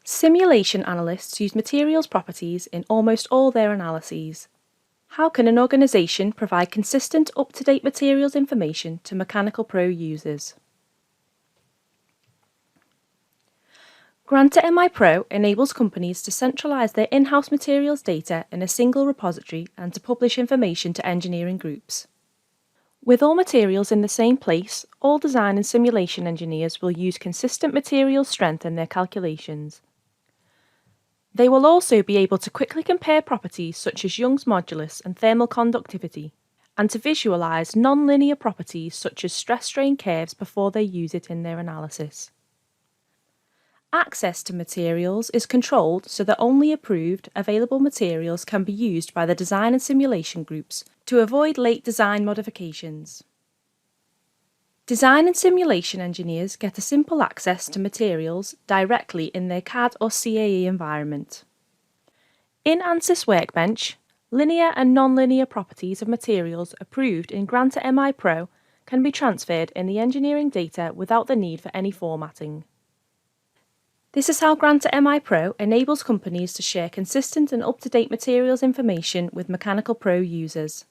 Simulation analysts use materials properties in almost all their analyses. How can an organisation provide consistent, up-to-date materials information to Mechanical Pro users? Granta MI Pro enables companies to centralise their in-house materials data in a single repository and to publish information to engineering groups. With all materials in the same place, all design and simulation engineers will use consistent material strength in their calculations. They will also be able to quickly compare properties such as Young's modulus and thermal conductivity, and to visualise non-linear properties such as stress-strain curves before they use it in their analysis. Access to materials is controlled so that only approved, available materials can be used by the design and simulation groups to avoid late design modifications. Design and simulation engineers get a simple access to materials directly in their CAD or CAE environment. In Ansys Workbench, linear and non-linear properties of materials approved in Granta MI Pro can be transferred in the engineering data without the need for any formatting. This is how Granta MI Pro enables companies to share consistent and up-to-date materials information with Mechanical Pro users.